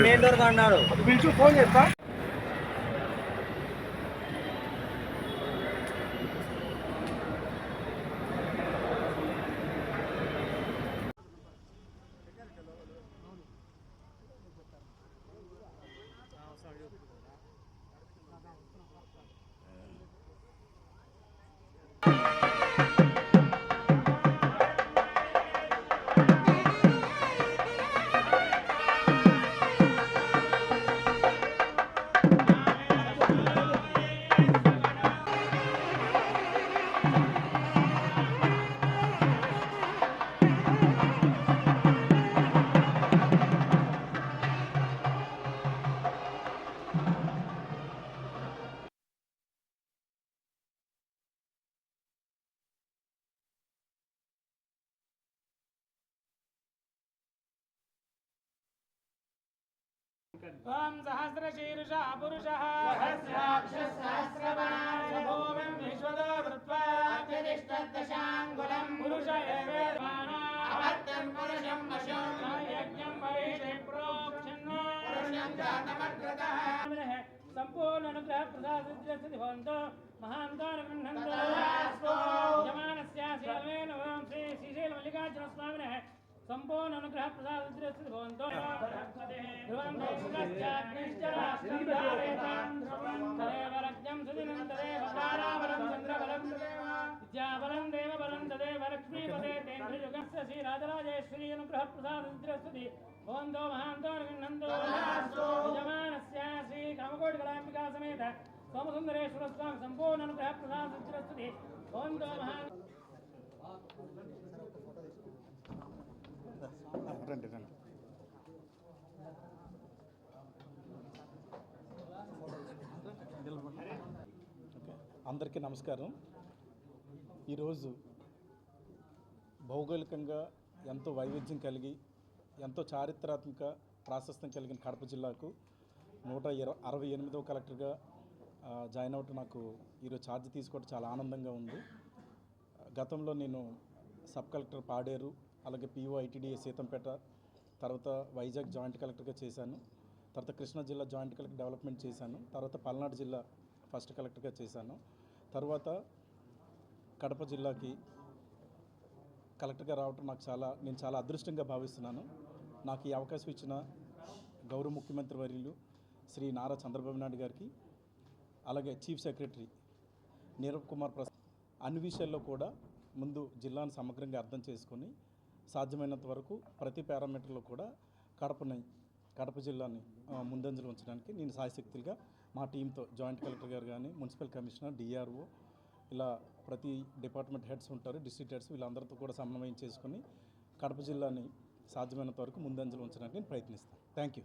Main door అన్నాడు పిలిచి phone చేస్తా. ओम सहस्रशीर्षः पुरुषः सहस्राक्षः सहस्रपात् भूमिं विश्वतो वृत्वा प्रतिष्ठद्दशाङ्गुलं पुरुष एवेदमाना अवर्तन् पुरुषं वशो यज्ञं वरिष्ठे प्रोक्षन्नो पुरुषं जातमग्रतः संपूर्ण अनुग्रह प्रसादस्य भवन्तो महान्तान् गृह्णन्तो यजमानस्य सेवेन ओम श्री श्रीशैल मल्लिकार्जुन स्वामिनः संपूर्ण अनुग्रह प्रसाद भवन्तो ध्रुवं देवरज्ञं सुदिनं तदेव ताराबलं चन्द्रबलं विद्याबलं देवबलं तदेव लक्ष्मीपदे तेन्द्रयुगस्य श्रीराजराजेश्वरी अनुग्रह प्रसाद भवन्तो महान्तो गृह्णन्तो यजमानस्य श्री कामकोटिकलाम्बिका समेत सोमसुन्दरेश्वर स्वामी संपूर्ण अनुग्रह प्रसाद भवन्तो महान् రండి రండి. అందరికీ నమస్కారం. ఈరోజు భౌగోళికంగా ఎంతో వైవిధ్యం కలిగి ఎంతో చారిత్రాత్మక ప్రాశస్త్యం కలిగిన కడప జిల్లాకు 168వ కలెక్టర్గా జాయిన్ అవటం నాకు ఈరోజు ఛార్జ్ తీసుకోవడం చాలా ఆనందంగా ఉంది. గతంలో నేను సబ్ కలెక్టర్ పాడేరు, అలాగే పిఓ ఐటీడీఏ సీతంపేట, తర్వాత వైజాగ్ జాయింట్ కలెక్టర్గా చేశాను. తర్వాత కృష్ణా జిల్లా జాయింట్ కలెక్టర్ డెవలప్మెంట్ చేశాను. తర్వాత పల్నాడు జిల్లా ఫస్ట్ కలెక్టర్గా చేశాను. తర్వాత కడప జిల్లాకి కలెక్టర్గా రావటం నేను చాలా అదృష్టంగా భావిస్తున్నాను. నాకు ఈ అవకాశం ఇచ్చిన గౌరవ ముఖ్యమంత్రి వర్యులు శ్రీ నారా చంద్రబాబు నాయుడు గారికి, అలాగే చీఫ్ సెక్రటరీ నీరవ్ కుమార్ ప్రసాద్ అన్ని విషయాల్లో కూడా ముందు జిల్లాను సమగ్రంగా అర్థం చేసుకొని సాధ్యమైనంత వరకు ప్రతి పారామీటర్లో కూడా కడప జిల్లాని ముందంజలు ఉంచడానికి నేను సాయశక్తులుగా మా టీంతో జాయింట్ కలెక్టర్ గారు కానీ, మున్సిపల్ కమిషనర్, డిఆర్ఓ, ఇలా ప్రతి డిపార్ట్మెంట్ హెడ్స్ ఉంటారు, డిస్ట్రిక్ట్ హెడ్స్, వీళ్ళందరితో కూడా సమన్వయం చేసుకొని కడప జిల్లాని సాధ్యమైనంత వరకు ముందంజలు ఉంచడానికి నేను ప్రయత్నిస్తాను. Thank you.